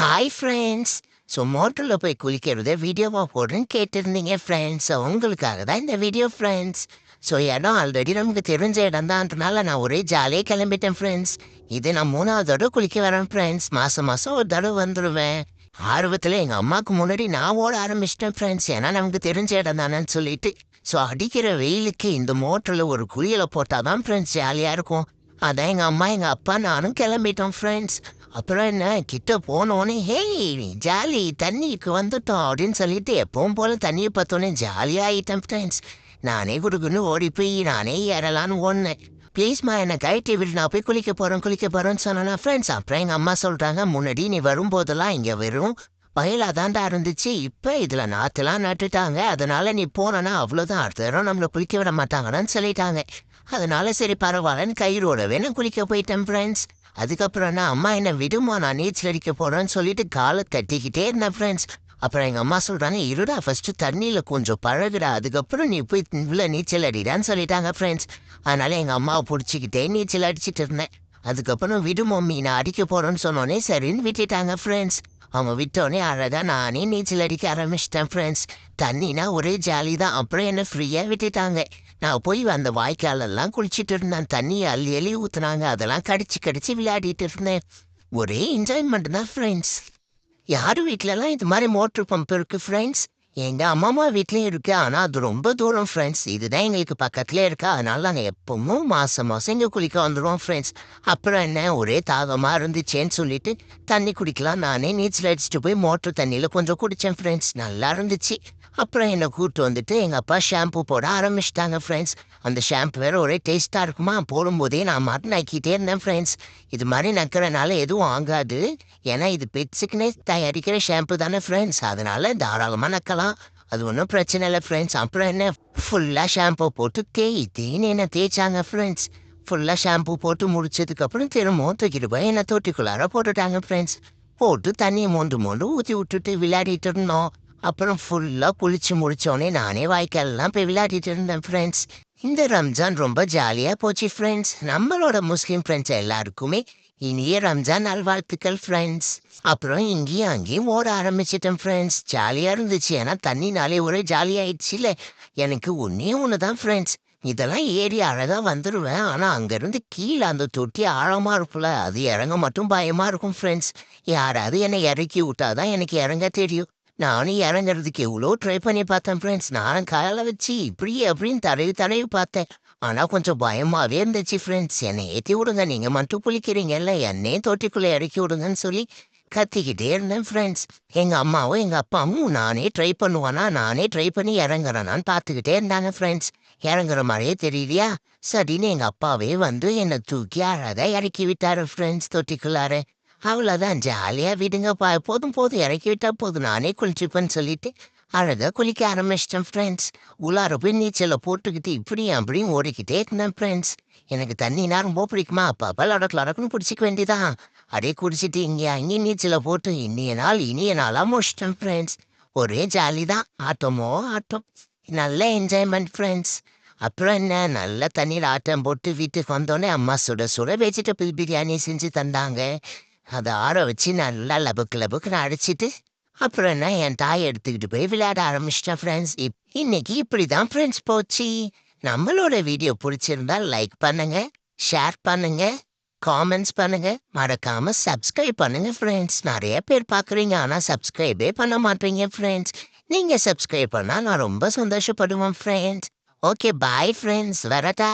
Hi friends. So மோட்டரில் போய் குளிக்கிறத வீடியோவாக போடுறேன்னு கேட்டிருந்தீங்க ஃப்ரெண்ட்ஸ். ஸோ உங்களுக்காக தான் இந்த வீடியோ ஃப்ரெண்ட்ஸ். ஸோ இடம் ஆல்ரெடி நமக்கு தெரிஞ்ச இடம் தான்றனால நான் ஒரே ஜாலியாக கிளம்பிட்டேன் ஃப்ரெண்ட்ஸ். இது நான் 3வது தடவை குளிக்க வரேன் ஃப்ரெண்ட்ஸ். மாதம் மாதம் ஒரு தடவை வந்துடுவேன். ஆர்வத்தில் எங்கள் அம்மாவுக்கு முன்னாடி நான் ஓட ஆரம்பிச்சிட்டேன் ஃப்ரெண்ட்ஸ். ஏன்னா நமக்கு தெரிஞ்ச இடம் தானேன்னு சொல்லிட்டு. ஸோ அடிக்கிற வெயிலுக்கு இந்த மோட்டரில் ஒரு குளியலை போட்டால் தான் ஃப்ரெண்ட்ஸ் ஜாலியாக இருக்கும். அதான் எங்கள் அம்மா எங்கள் அப்பா நானும் கிளம்பிட்டோம் ஃப்ரெண்ட்ஸ். அப்புறம் என்ன கிட்ட போனோடனே ஹேய் ஜாலி தண்ணிக்கு வந்துட்டோம் அப்படின்னு சொல்லிட்டு எப்பவும் போல தண்ணியை பார்த்தோன்னே ஜாலியாக ஆகிட்டேன் ஃப்ரெண்ட்ஸ். நானே குடுக்குன்னு ஓடி போய் நானே ஏறலான்னு ஓடினேன். ப்ளீஸ்மா என்னை கழட்டி விடு, நான் போய் குளிக்க போகிறேன்னு சொன்னேன்னா ஃப்ரெண்ட்ஸ். அப்புறம் எங்கள் அம்மா சொல்கிறாங்க, முன்னாடி நீ வரும்போதெல்லாம் இங்கே வெறும் வயலாக தாண்டா இருந்துச்சு, இப்போ இதில் நாற்றுலாம் நட்டுட்டாங்க, அதனால நீ போனனா அவ்வளோதான், அடுத்த தடவை நம்மளை குளிக்க விட மாட்டாங்கன்னு சொல்லிட்டாங்க. அதனால சரி பரவாயில்லன்னு கயிறோடவே நான் குளிக்க போயிட்டேன் ஃப்ரெண்ட்ஸ். அதுக்கப்புறம் நான் அம்மா என்ன விடுமா, நான் நீச்சல் அடிக்க போகிறேன்னு சொல்லிட்டு காலை கட்டிக்கிட்டே இருந்தேன் ஃப்ரெண்ட்ஸ். அப்புறம் எங்கள் அம்மா சொல்கிறாங்க, இருடா ஃபஸ்ட்டு தண்ணியில் கொஞ்சம் பழகுடா, அதுக்கப்புறம் நீ போய் உள்ள நீச்சல் அடிடான்னு சொல்லிட்டாங்க ஃப்ரெண்ட்ஸ். அதனால எங்கள் அம்மாவை பிடிச்சிக்கிட்டே நீச்சல் அடிச்சிட்டு இருந்தேன். அதுக்கப்புறம் விடு மம்மி நான் அடிக்க போகிறேன்னு சொன்னோன்னே சரின்னு விட்டுட்டாங்க ஃப்ரெண்ட்ஸ். அவங்க விட்டோடனே அழகாக நானே நீச்சல் அடிக்க ஆரம்பிச்சிட்டேன் ஃப்ரெண்ட்ஸ். தண்ணினா ஒரே ஜாலி தான். அப்புறம் என்ன ஃப்ரீயாக விட்டுட்டாங்க. நான் போய் அந்த வாய்க்காலெல்லாம் குளிச்சுட்டு இருந்தேன். தண்ணியை அள்ளி அள்ளி ஊற்றுனாங்க, அதெல்லாம் கடிச்சு விளையாடிட்டு இருந்தேன். ஒரே என்ஜாய்மெண்ட் தான் ஃப்ரெண்ட்ஸ். யார் வீட்டிலலாம் இது மாதிரி மோட்ரு பம்ப் இருக்குது ஃப்ரெண்ட்ஸ்? எங்கள் அம்மா வீட்லேயும் இருக்குது, ஆனால் அது ரொம்ப தூரம் ஃப்ரெண்ட்ஸ். இதுதான் எங்களுக்கு பக்கத்துலேயே இருக்கா, அதனால நாங்கள் எப்பவும் மாதம் மாதம் இங்கே குளிக்க வந்துடுவோம் ஃப்ரெண்ட்ஸ். அப்புறம் என்ன ஒரே தாகமாக இருந்துச்சேன்னு சொல்லிட்டு தண்ணி குடிக்கலாம் நானே நீச்சல் அடிச்சுட்டு போய் மோட்ரு தண்ணியில் கொஞ்சம் குடித்தேன் ஃப்ரெண்ட்ஸ். நல்லா இருந்துச்சு. அப்புறம் என்னை கூப்பிட்டு வந்துட்டு எங்கள் அப்பா ஷாம்பு போட ஆரம்பிச்சிட்டாங்க ஃப்ரெண்ட்ஸ். அந்த ஷாம்பு வேறு ஒரே டேஸ்ட்டாக இருக்குமா, போடும்போதே நான் மாட்டு நக்கிட்டே இருந்தேன் ஃப்ரெண்ட்ஸ். இது மாதிரி நக்கிறனால எதுவும் ஆகாது, ஏன்னா இது பெட்ஸுக்குன்னே தயாரிக்கிற ஷாம்பு தானே ஃப்ரெண்ட்ஸ். அதனால தாராளமாக நக்கலாம், அது ஒன்றும் பிரச்சனை இல்லை ஃப்ரெண்ட்ஸ். அப்புறம் என்ன ஃபுல்லாக ஷாம்பு போட்டு தேய்ன்னு என்ன தேய்ச்சாங்க ஃப்ரெண்ட்ஸ். ஃபுல்லாக ஷாம்பு போட்டு முடிச்சதுக்கப்புறம் திரும்பவும் தூக்கிட்டு போய் என்னை தொட்டிக்குள்ளார போட்டுட்டாங்க ஃப்ரெண்ட்ஸ். போட்டு தண்ணியை மோண்டு ஊற்றி விட்டுட்டு விளையாடிட்டு இருந்தோம். அப்புறம் ஃபுல்லாக குளிச்சு முடிச்சோடனே நானே வாய்க்காலெல்லாம் போய் விளையாடிட்டு இருந்தேன் ஃப்ரெண்ட்ஸ். இந்த ரம்ஜான் ரொம்ப ஜாலியாக போச்சு ஃப்ரெண்ட்ஸ். நம்மளோட முஸ்லீம் ஃப்ரெண்ட்ஸ் எல்லாருக்குமே இனிய ரம்ஜான் நல்வாழ்த்துக்கள் ஃப்ரெண்ட்ஸ். அப்புறம் இங்கேயும் அங்கேயும் ஓட ஆரம்பிச்சிட்டேன் ஃப்ரெண்ட்ஸ். ஜாலியாக இருந்துச்சு, ஏன்னா தண்ணினாலே ஒரே ஜாலியாகிடுச்சு இல்லை. எனக்கு ஒன்று தான் ஃப்ரெண்ட்ஸ், இதெல்லாம் ஏறி அழகாக வந்துடுவேன், ஆனால் அங்கேருந்து கீழே அந்த தொட்டி ஆழமாக இருக்கும்ல, அது இறங்க மட்டும் பயமாக இருக்கும் ஃப்ரெண்ட்ஸ். யாராவது என்னை இறக்கி விட்டாதான் எனக்கு இறங்க தெரியும். நானும் இறங்குறதுக்கு எவ்வளோ ட்ரை பண்ணி பார்த்தேன் ஃப்ரெண்ட்ஸ். நானும் காலை வச்சு இப்படி அப்படின்னு தடவி பார்த்தேன். ஆனால் கொஞ்சம் பயமாகவே இருந்துச்சு ஃப்ரெண்ட்ஸ். என்னை ஏற்றி விடுங்க, நீங்கள் மட்டும் குளிக்கிறீங்கல்ல, என்னையும் தொட்டிக்குள்ளே இறக்கி விடுங்கன்னு சொல்லி கத்திக்கிட்டே இருந்தேன் ஃப்ரெண்ட்ஸ். எங்கள் அம்மாவும் எங்கள் அப்பாவும் நானே ட்ரை பண்ணி இறங்குறேனான்னு பார்த்துக்கிட்டே இருந்தாங்க ஃப்ரெண்ட்ஸ். இறங்குற மாதிரியே தெரியலையா, சரின்னு எங்கள் அப்பாவே வந்து என்னை தூக்கி அழகாக இறக்கி விட்டாரு ஃப்ரெண்ட்ஸ் தொட்டிக்குள்ளார. அவ்வளோதான், ஜாலியாக விடுங்கப்பா, போதும் இறக்கி விட்டா போதும், நானே குளிச்சுப்பேன்னு சொல்லிட்டு அழகாக குளிக்க ஆரம்பிச்சிட்டேன் ஃப்ரெண்ட்ஸ். உள்ளார போய் நீச்சலை போட்டுக்கிட்டு இப்படியும் அப்படியும் ஓடிக்கிட்டே இருந்தேன் ஃப்ரெண்ட்ஸ். எனக்கு தண்ணினா ரொம்ப பிடிக்குமா, அப்பப்போ லடக்குன்னு பிடிச்சிக்க வேண்டியதான். அப்படியே குடிச்சிட்டு இங்கே அங்கேயும் நீச்சலை போட்டு இனிய நாளாக முடிச்சிட்டேன் ஃப்ரெண்ட்ஸ். ஒரே ஜாலி தான், ஆட்டமோ ஆட்டம், நல்ல என்ஜாய்மெண்ட் ஃப்ரெண்ட்ஸ். அப்புறம் என்ன, நல்ல தண்ணியில் ஆட்டம் போட்டு வீட்டுக்கு வந்தோடனே அம்மா சுட சுட வெஜிடபிள் பிரியாணி செஞ்சு தந்தாங்க. அதை ஆற வச்சு நல்லா லபுக்குன்னு அடிச்சிட்டு அப்புறம் என்ன என் தாயை எடுத்துக்கிட்டு போய் விளையாட ஆரம்பிச்சிட்டேன் ஃப்ரெண்ட்ஸ். இன்னைக்கு இப்படி தான் ஃப்ரெண்ட்ஸ் போச்சு. நம்மளோட வீடியோ பிடிச்சிருந்தா லைக் பண்ணுங்க, ஷேர் பண்ணுங்க, காமெண்ட்ஸ் பண்ணுங்க, மறக்காம சப்ஸ்கிரைப் பண்ணுங்க ஃப்ரெண்ட்ஸ். நிறைய பேர் பார்க்குறீங்க, ஆனால் சப்ஸ்கிரைபே பண்ண மாட்டீங்க ஃப்ரெண்ட்ஸ். நீங்கள் சப்ஸ்கிரைப் பண்ணால் நான் ரொம்ப சந்தோஷப்படுவேன் ஃப்ரெண்ட்ஸ். ஓகே பாய் ஃப்ரெண்ட்ஸ், வரட்டா.